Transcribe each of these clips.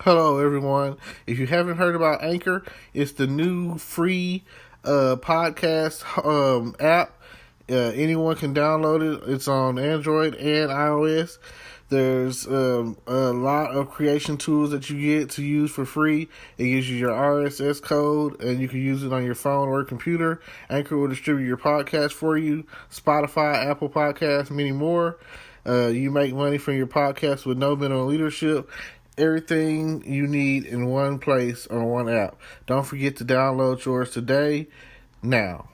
Hello, everyone. If you haven't heard about Anchor, it's the new free podcast app. Anyone can download it. It's on Android and iOS. There's a lot of creation tools that you get to use for free. It gives you your RSS code, and you can use it on your phone or computer. Anchor will distribute your podcast for you. Spotify, Apple Podcasts, many more. You make money from your podcast with no minimum leadership. Everything you need in one place on one app. Don't forget to download yours today, now.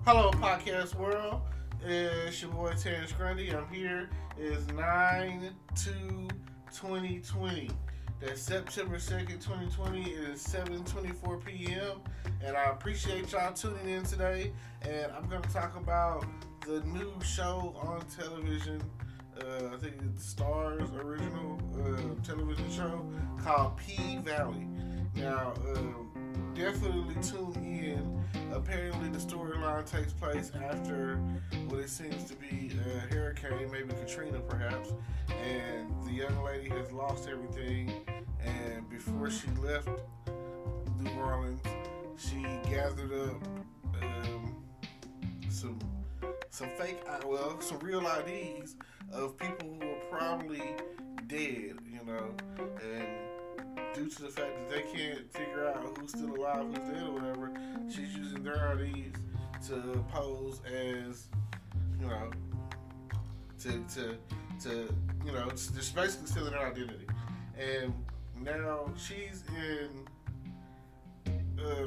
Hello, podcast world. It's your boy Terrence Grundy. I'm here. It's 9/2/2020. That's September 2nd, 2020. It is 7:24 p.m. And I appreciate y'all tuning in today. And I'm going to talk about the new show on television. I think it's Star's original television show called P-Valley. Now, definitely tune in. Apparently, the storyline takes place after what it seems to be a hurricane, maybe Katrina perhaps, and the young lady has lost everything. And before she left New Orleans, she gathered up some real IDs of people who were probably dead, and due to the fact that they can't figure out who's still alive, who's dead, or whatever, she's using their IDs to pose as, just basically stealing their identity. And now she's in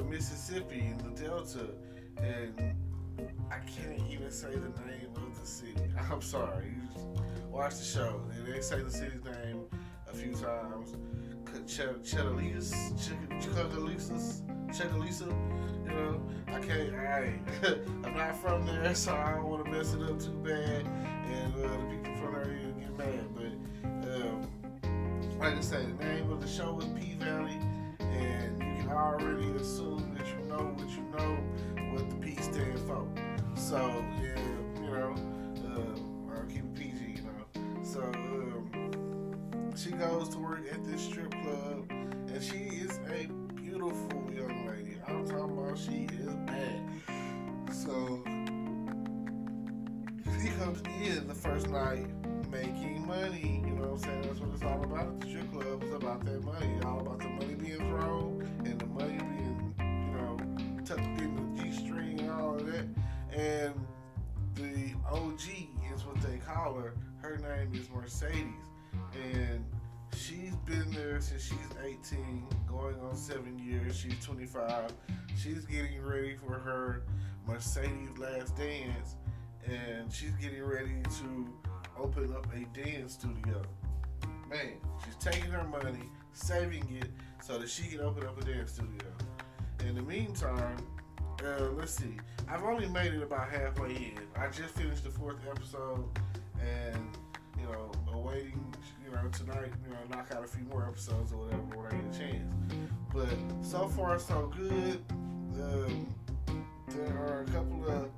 Mississippi, in the Delta, and I can't even say the name of the city. I'm sorry. You just watch the show, and they say the city's name a few times. Chetalisa, I'm not from there, so I don't want to mess it up too bad, and the people from there get mad. But like I say, the name of the show is P-Valley, and you can already assume that you know what the P stands for. So, I'll keep it PG, So, she goes to work at this strip club, and she is a beautiful young lady. I'm talking about she is bad. So, she comes in the first night making money. You know what I'm saying? That's what it's all about at the strip club. It's about that money. It's all about the money being thrown and the money being, tucked in the G-string and all of that. And the OG is what they call her. Her name is Mercedes. And she's been there since she's 18, going on 7 years. She's 25. She's getting ready for her Mercedes last dance. And she's getting ready to open up a dance studio. Man, she's taking her money, saving it, so that she can open up a dance studio. In the meantime, let's see. I've only made it about halfway in. I just finished the 4th episode, and awaiting, tonight, knock out a few more episodes or whatever when I get a chance. But so far, so good. There are a couple of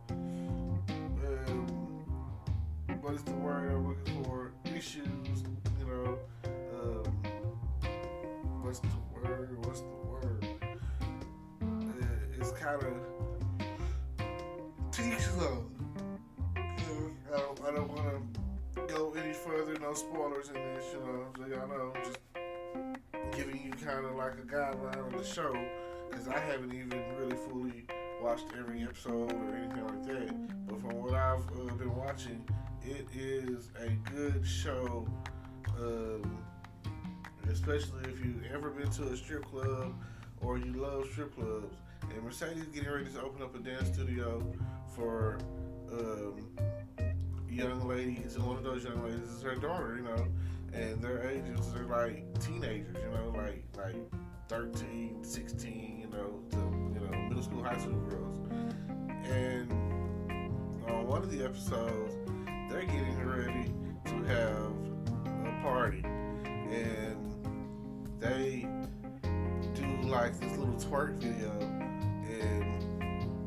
what is the word I'm looking for? Issues. What's the word? It's kind of slow. I don't want to go any further. No spoilers in this, so y'all know. Just giving you kind of like a guideline on the show, because I haven't even really fully watched every episode or anything like that. But from what I've been watching, it is a good show. Especially if you've ever been to a strip club or you love strip clubs. And Mercedes getting ready to open up a dance studio for young ladies, and one of those young ladies is her daughter, and their ages are like teenagers, like 13, 16, middle school, high school girls. And on one of the episodes, they're getting ready to have a party, and they do like this little twerk video, and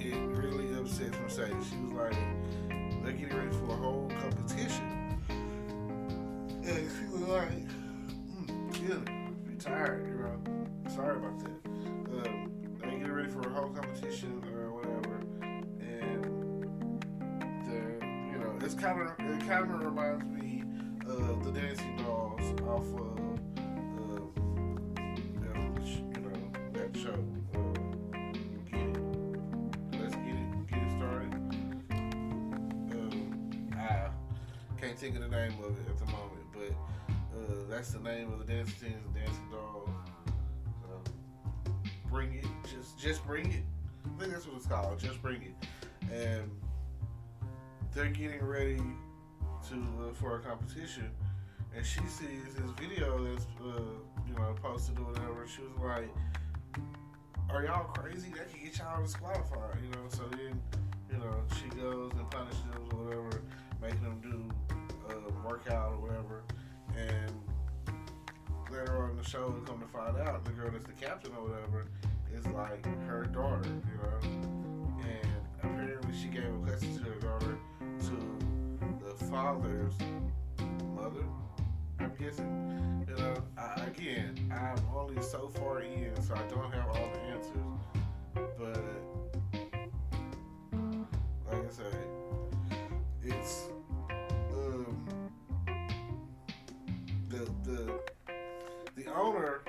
it really upsets Mercedes. She was like, they're getting ready for a whole competition, And she was like, be tired, you know. Sorry about that. They get ready for a whole competition or whatever, and it kind of reminds me of the Dancing Dolls off of that show. Get it, let's get it started. I can't think of the name of it at the moment, but that's the name of the dancing team, the Dancing Dolls. Bring it, just bring it. I think that's what it's called. Just bring it, and they're getting ready to for a competition, and she sees this video that's posted or whatever. She was like, "Are y'all crazy? That can get y'all disqualified." So then she goes and punishes them or whatever, making them do workout or whatever, and later on in the show, we come to find out the girl that's the captain or whatever is like her daughter, and apparently she gave a custody to her daughter to the father's mother, I'm guessing. I'm only so far in, so I don't have all the answers, but like I say, it's the owner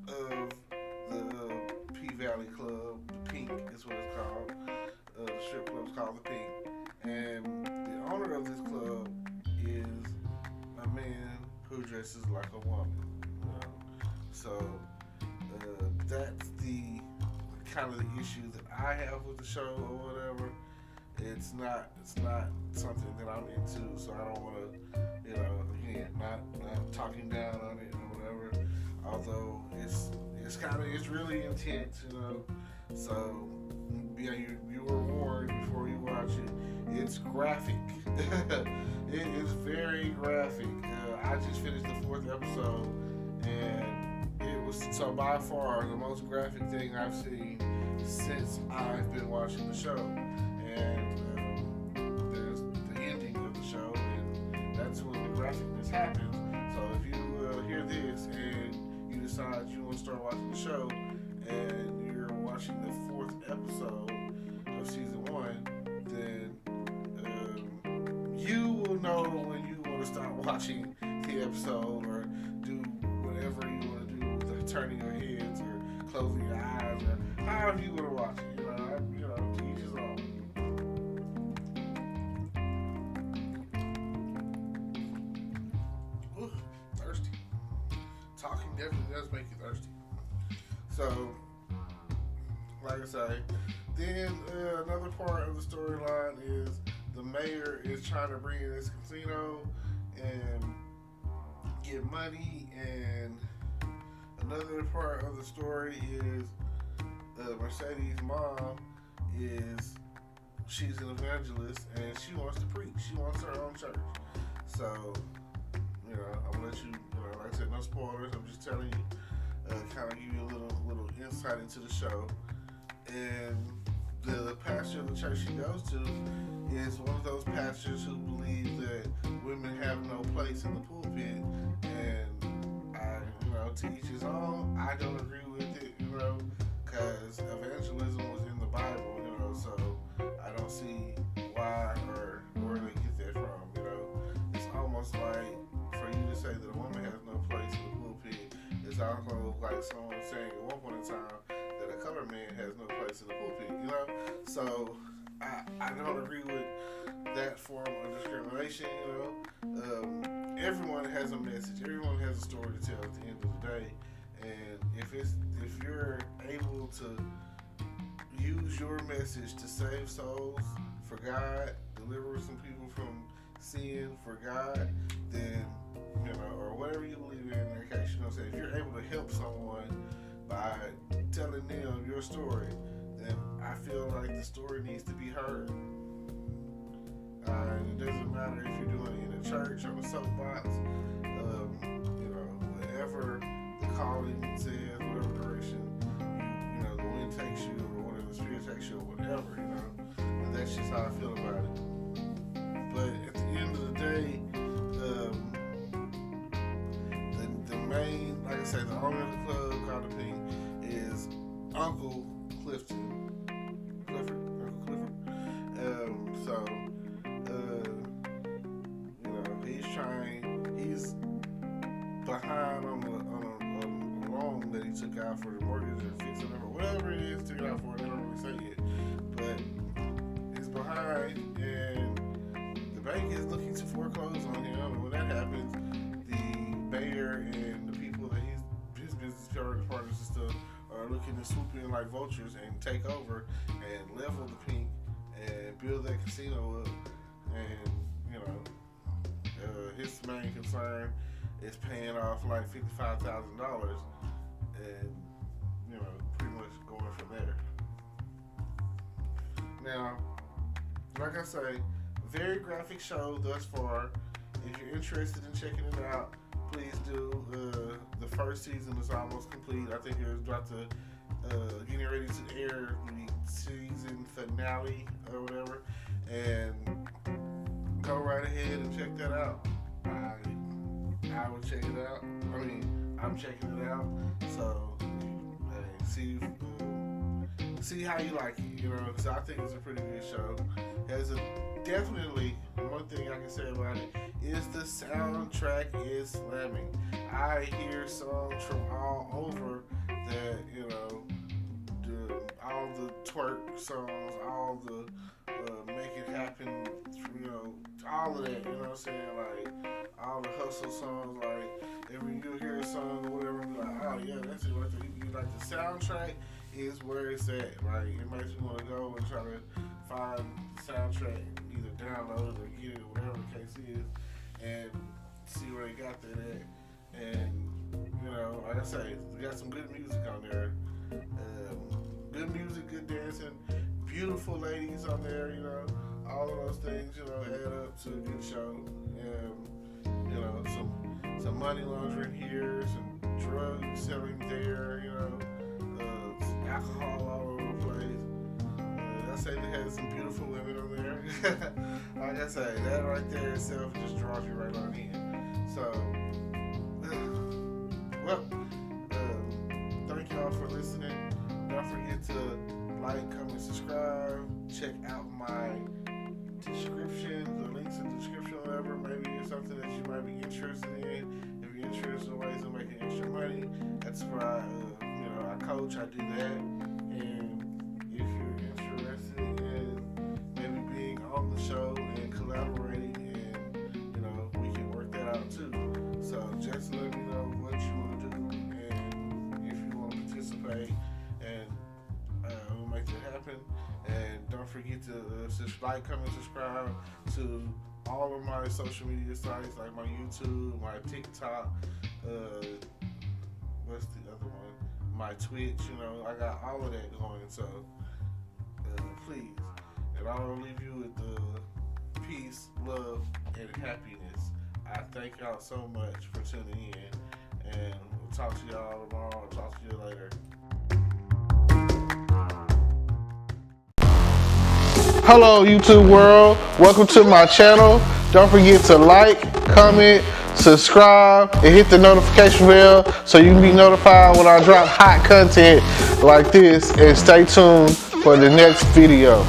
of the P Valley Club, the Pink is what it's called. The strip club's called the Pink, and the owner of this club is a man who dresses like a woman. So that's the kind of the issue that I have with the show or whatever. It's not something that I'm into, so I don't want to, again, not talking down on it or whatever. Although it's really intense, So yeah, you were warned before you watch it. It's graphic. It is very graphic. I just finished the 4th episode, and it was by far the most graphic thing I've seen since I've been watching the show. And there's the ending of the show, and that's when the graphicness happens. So if you hear this and you decide you want to start watching the show, and you're watching the 4th episode of season 1, then you will know when you want to start watching the episode, or do whatever you want to do with turning your heads or closing your eyes, or however you want to watch it. To each his own. Ooh, thirsty. Talking definitely does make you thirsty. So, like I say, then another part of the storyline is the mayor is trying to bring in this casino and get money, and another part of the story is Mercedes' mom she's an evangelist, and she wants to preach. She wants her own church. So, I'm gonna let you, like I said, no spoilers. I'm just telling you, kind of give you a little insight into the show. And the pastor of the church she goes to is one of those pastors who believe that women have no place in the pulpit. And to each his own. I don't agree with it, because evangelism was in the Bible, so I don't see why or where they get that from, It's almost like for you to say that a woman has no place in the pulpit, it's almost like someone saying at one point in time that a colored man has no place in the pulpit, So I don't agree with that form of discrimination, Everyone has a message. Everyone has a story to tell at the end of the day. And if you're able to use your message to save souls for God, deliver some people from sin for God, then or whatever you believe in that case, if you're able to help someone by telling them your story, then I feel like the story needs to be heard. It doesn't matter if you're doing it in a church, on a soapbox, whatever the calling says, whatever direction the wind takes you, or whatever the spirit takes you, or whatever, And that's just how I feel about it. But at the end of the day, owner of the club called the Pink is Uncle Clifton. Uncle Clifford. So, he's behind on a loan that he took out for the mortgage or fixing it or whatever it is, took it out for. They don't really say it, but he's behind, and the bank is looking to foreclose on him. And when that happens, the mayor and the people that his business partners and stuff are looking to swoop in like vultures and take over and level the Pink and build that casino up. And his main concern is paying off like $55,000, and pretty much going from there. Now, like I say, very graphic show thus far. If you're interested in checking it out, please do. The first season is almost complete. I think it's about to getting ready to air the season finale or whatever, and go right ahead and check that out. I will check it out. I'm checking it out. So, see how you like it. Because I think it's a pretty good show. Definitely, one thing I can say about it is the soundtrack is slamming. I hear songs from all over that, all the twerk songs, all the make it happen, all of that, you know what I'm saying? Like, all the hustle songs, like, when you hear a song or whatever, you're like, oh yeah, that's it right there. Like, the soundtrack is where it's at. Like, it makes me want to go and try to find the soundtrack, either download it or get it, or whatever the case is, and see where they got that at. And, like I say, we got some good music on there. Good music, good dancing, beautiful ladies on there, all of those things, add up to a good show. Some money laundering here, some drug selling there, alcohol all over the place. I say they had some beautiful women on there. Like I say, that right there itself just draws you right on in. So, thank y'all for listening. Don't forget to like, comment, subscribe. Check out my description, the links in the description, whatever. Maybe it's something that you might be interested in. If you're interested in ways of making extra money, that's where I coach. I do that. And if you're interested in maybe being on the show and collaborating, and we can work that out too. So just let me know what you want to do, and if you want to participate, and we'll make that happen. And don't forget to like, comment, subscribe to all of my social media sites, like my YouTube, my TikTok, what's the other one? My Twitch, I got all of that going, so please. And I'll leave you with the peace, love, and happiness. I thank y'all so much for tuning in, and we'll talk to y'all tomorrow. I'll talk to you later. Hello YouTube world, welcome to my channel. Don't forget to like, comment, subscribe, and hit the notification bell so you can be notified when I drop hot content like this, and stay tuned for the next video.